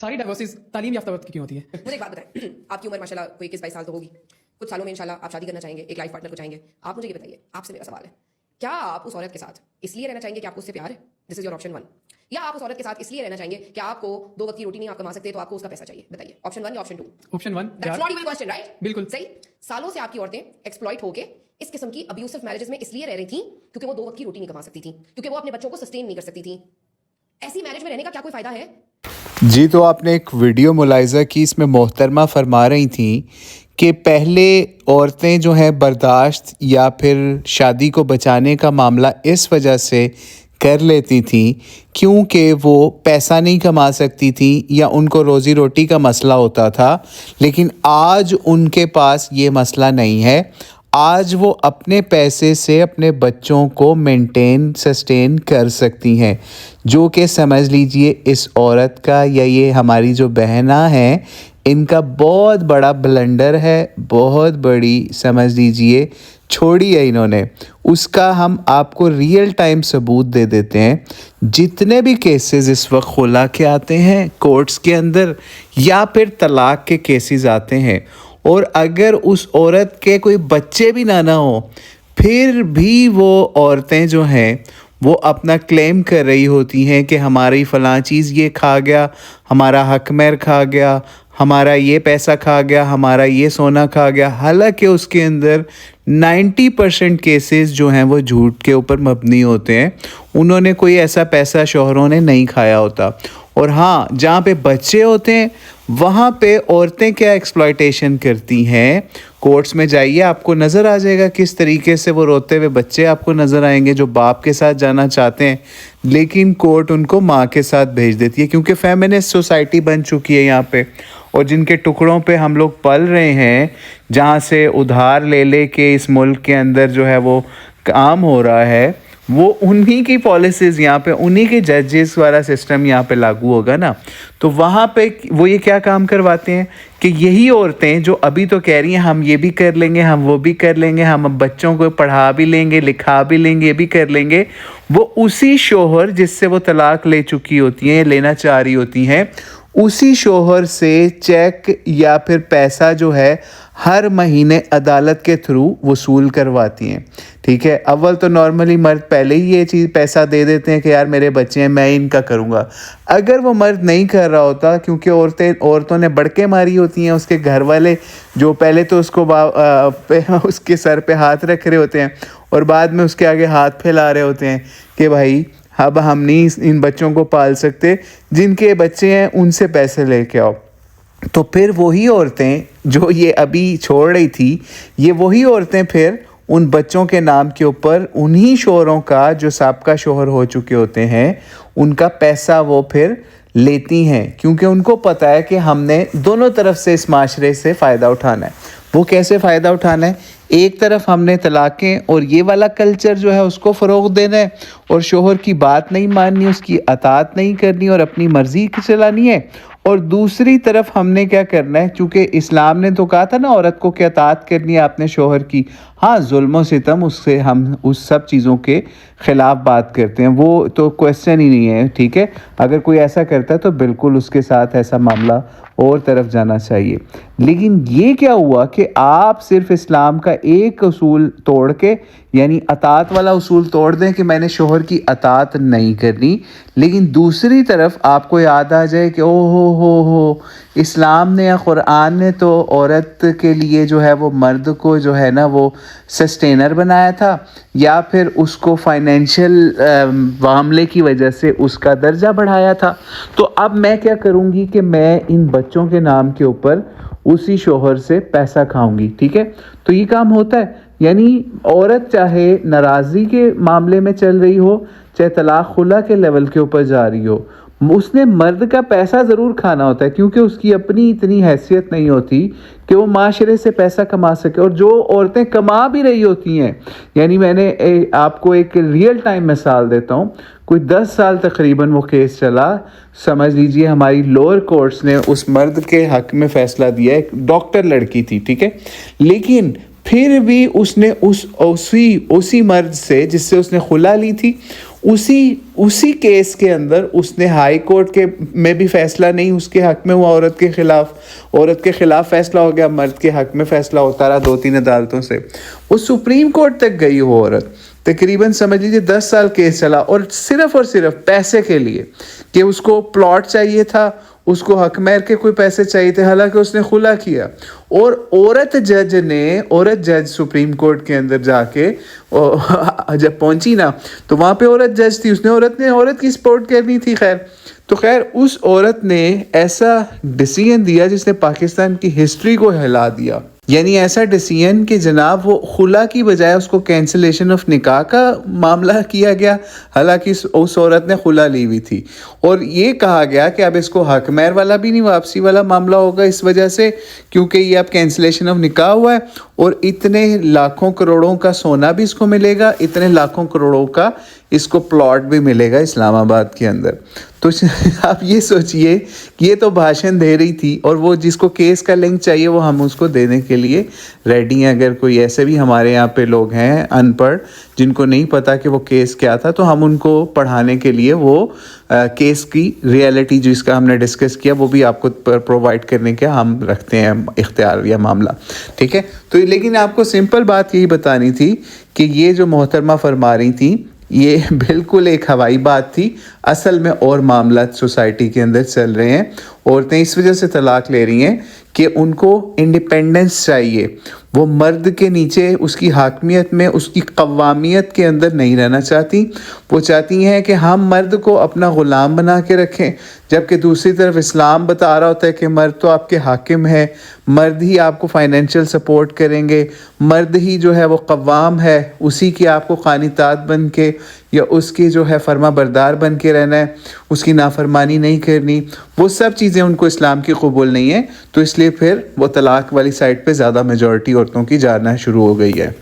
सारी डाइवर्सिस तालीम याफ्ता वक्त की क्यों होती है? मुझे एक बात बताएं, आपकी उम्र माशाल्लाह कोई 21-22 साल तो होगी, कुछ सालों में इंशाल्लाह आप शादी करना चाहेंगे, एक लाइफ पार्टनर को चाहेंगे। आप मुझे ये बताइए, आपसे मेरा सवाल है, क्या आप उस औरत के साथ इसलिए रहना चाहेंगे कि आपको उससे प्यार है, दिस इज योर ऑप्शन 1, या आप उस औरत के साथ इसलिए रहना चाहेंगे कि आपको 2 वक्त की रोटी नहीं आप कमा सकते तो आपको उसका पैसा चाहिए? बताइए, ऑप्शन 1 या option 2? Option 1 that's not even question, right? बिल्कुल सही। सालों से आपकी औरतें एक्सप्लॉइट होके इस किस्म की अब्यूसिव मैरिजेस में इसलिए रह रही थी क्योंकि वो 2 वक्त की रोटी नहीं कमा सकती थी, क्योंकि वो अपने बच्चों को सस्टेन नहीं कर सकती थी। ऐसी मैरिज में रहने का क्या कोई फायदा है? जी, तो आपने एक वीडियो मुलाहिज़ा की, इसमें मोहतरमा फरमा रही थी कि पहले औरतें जो हैं बर्दाश्त या फिर शादी को बचाने का मामला इस वजह से कर लेती थी क्योंकि वो पैसा नहीं कमा सकती थी या उनको रोज़ी रोटी का मसला होता था, लेकिन आज उनके पास ये मसला नहीं है। आज वो अपने पैसे से अपने बच्चों को मेंटेन सस्टेन कर सकती हैं, जो कि समझ लीजिए इस औरत का या ये हमारी जो बहना हैं इनका बहुत बड़ा ब्लंडर है, बहुत बड़ी समझ लीजिए छोड़ी है इन्होंने। उसका हम आपको रियल टाइम सबूत दे देते हैं। जितने भी केसेस इस वक्त खुला के आते हैं कोर्ट्स के अंदर या फिर तलाक के केसेस आते हैं, और अगर उस औरत के कोई बच्चे भी ना हो फिर भी वो औरतें जो हैं वो अपना क्लेम कर रही होती हैं कि हमारी फ़लाँ चीज़ ये खा गया, हमारा हक महर खा गया, हमारा ये पैसा खा गया, हमारा ये सोना खा गया। हालांकि उसके अंदर 90% केसेस जो हैं वो झूठ के ऊपर मबनी होते हैं। उन्होंने कोई ऐसा पैसा शौहरों ने नहीं खाया होता। और हाँ, जहाँ पे बच्चे होते हैं वहाँ पे औरतें क्या एक्सप्लॉयटेशन करती हैं, कोर्ट्स में जाइए आपको नज़र आ जाएगा किस तरीके से वो रोते हुए बच्चे आपको नज़र आएंगे जो बाप के साथ जाना चाहते हैं, लेकिन कोर्ट उनको माँ के साथ भेज देती है क्योंकि फेमिनिस्ट सोसाइटी बन चुकी है यहाँ पे। और जिनके टुकड़ों पे हम लोग पल रहे हैं, जहाँ से उधार ले ले के इस मुल्क के अंदर जो है वो काम हो रहा है, वो उन्हीं की पॉलिसीज़ यहाँ पे, उन्हीं के जजेस वाला सिस्टम यहाँ पे लागू होगा ना, तो वहाँ पे वो ये क्या काम करवाते हैं कि यही औरतें जो अभी तो कह रही हैं हम ये भी कर लेंगे, हम वो भी कर लेंगे, हम बच्चों को पढ़ा भी लेंगे, लिखा भी लेंगे, ये भी कर लेंगे, वो उसी शोहर जिससे वो तलाक ले चुकी होती हैं, लेना चाह रही होती हैं, उसी शोहर से चेक या फिर पैसा जो है हर महीने अदालत के थ्रू वसूल करवाती हैं। ठीक है, अव्वल तो नॉर्मली मर्द पहले ही ये चीज़ पैसा दे देते हैं कि यार मेरे बच्चे हैं, मैं इनका करूँगा। अगर वो मर्द नहीं कर रहा होता, क्योंकि औरतों ने बड़के मारी होती हैं, उसके घर वाले जो पहले तो उसको उसके सर पे हाथ रख रहे होते हैं और बाद में उसके आगे हाथ फैला रहे होते हैं कि भाई अब हम नहीं इन बच्चों को पाल सकते, जिनके बच्चे हैं उनसे पैसे लेके आओ। तो फिर वही औरतें जो ये अभी छोड़ रही थी, ये वही औरतें फिर उन बच्चों के नाम के ऊपर उन्हीं शोहरों का जो साबका शोहर हो चुके होते हैं उनका पैसा वो फिर लेती हैं, क्योंकि उनको पता है कि हमने दोनों तरफ से इस माशरे से फ़ायदा उठाना है। वो कैसे फ़ायदा उठाना है? एक तरफ हमने तलाक़ें और ये वाला कल्चर जो है उसको फ़रोग़ देना है और शोहर की बात नहीं माननी, उसकी अताअत नहीं करनी और अपनी मर्ज़ी चलानी है। और दूसरी तरफ हमने क्या करना है, क्योंकि इस्लाम ने तो कहा था ना औरत को कि अताअत करनी है आपने शोहर की। हाँ, जुल्म और सितम, उससे हम उस सब चीज़ों के ख़िलाफ़ बात करते हैं, वो तो क्वेश्चन ही नहीं है। ठीक है, अगर कोई ऐसा करता है तो बिल्कुल उसके साथ ऐसा मामला और तरफ जाना चाहिए। लेकिन ये क्या हुआ कि आप सिर्फ इस्लाम का एक उसूल तोड़ के, यानी अताअत वाला उसूल तोड़ दें कि मैंने शोहर की अताअत नहीं करनी, लेकिन दूसरी तरफ आपको याद आ जाए कि ओ हो इस्लाम ने या क़ुरआन ने तो औरत के लिए जो है वो मर्द को जो है ना वो सस्टेनर बनाया था या फिर उसको फाइनेंशियल मामले की वजह से उसका दर्जा बढ़ाया था। तो अब मैं क्या करूँगी कि मैं इन बच्चों के नाम के ऊपर उसी शोहर से पैसा खाऊंगी। ठीक है, तो ये काम होता है। यानी औरत चाहे नाराज़गी के मामले में चल रही हो, चाहे तलाक खुला के लेवल के ऊपर जा रही हो, उसने मर्द का पैसा ज़रूर खाना होता है, क्योंकि उसकी अपनी इतनी हैसियत नहीं होती कि वो माशरे से पैसा कमा सके। और जो औरतें कमा भी रही होती हैं, यानी मैंने आपको एक रियल टाइम मिसाल देता हूँ, कोई 10 साल तकरीबन वो केस चला, समझ लीजिए हमारी लोअर कोर्ट्स ने उस मर्द के हक़ में फ़ैसला दिया। एक डॉक्टर लड़की थी, ठीक है, लेकिन फिर भी उसने उसी मर्द से जिससे उसने खुला ली थी, उसी केस के अंदर उसने हाई कोर्ट के में भी फैसला नहीं उसके हक में हुआ औरत के खिलाफ फैसला हो गया, मर्द के हक में फैसला होता रहा 2-3 अदालतों से, वो सुप्रीम कोर्ट तक गई वो औरत। तकरीबन समझ लीजिए 10 साल केस चला और सिर्फ पैसे के लिए कि उसको प्लॉट चाहिए था, उसको हक महर के कोई पैसे चाहिए थे, हालांकि उसने खुला किया। और औरत जज सुप्रीम कोर्ट के अंदर जाके जब पहुंची ना तो वहाँ पे औरत जज थी, औरत की सपोर्ट करनी थी। खैर उस औरत ने ऐसा डिसीजन दिया जिसने पाकिस्तान की हिस्ट्री को हिला दिया, यानी ऐसा डिसीजन कि जनाब वो खुला की बजाय उसको कैंसिलेशन ऑफ निकाह का मामला किया गया, हालांकि उस औरत ने खुला ली हुई थी। और ये कहा गया कि अब इसको हक महर वाला भी नहीं वापसी वाला मामला होगा इस वजह से, क्योंकि ये अब कैंसिलेशन ऑफ निकाह हुआ है और इतने लाखों करोड़ों का सोना भी इसको मिलेगा, इतने लाखों करोड़ों का इसको प्लॉट भी मिलेगा इस्लामाबाद के अंदर। तो आप ये सोचिए कि ये तो भाषण दे रही थी और वो जिसको केस का लिंक चाहिए वो हम उसको देने के लिए रेडी हैं। अगर कोई ऐसे भी हमारे यहाँ पे लोग हैं अनपढ़ जिनको नहीं पता कि वो केस क्या था, तो हम उनको पढ़ाने के लिए वो केस की रियलिटी जिसका हमने डिस्कस किया वो भी आपको प्रोवाइड करने का हम रखते हैं इख्तियार या मामला, ठीक है। तो लेकिन आपको सिंपल बात यही बतानी थी कि ये जो मोहतरमा फरमा रही थी ये बिल्कुल एक हवाई बात थी, असल में और मामला सोसाइटी के अंदर चल रहे हैं। औरतें इस वजह से तलाक ले रही हैं कि उनको इंडिपेंडेंस चाहिए, वो मर्द के नीचे उसकी हाकमियत में उसकी कव्वामियत के अंदर नहीं रहना चाहती। वो चाहती हैं कि हम मर्द को अपना ग़ुलाम बना के रखें, जबकि दूसरी तरफ इस्लाम बता रहा होता है कि मर्द तो आपके हाकिम है, मर्द ही आपको फाइनेंशियल सपोर्ट करेंगे, मर्द ही जो है वो कव्वाम है, उसी की आपको क़ानितात बन के या उसकी जो है फर्मा बरदार बन के रहना है, उसकी नाफरमानी नहीं करनी। वो सब चीज़ें उनको इस्लाम की कबूल नहीं है, तो इसलिए फिर वो तलाक वाली साइड पे ज़्यादा मेजॉरिटी औरतों की जाना शुरू हो गई है।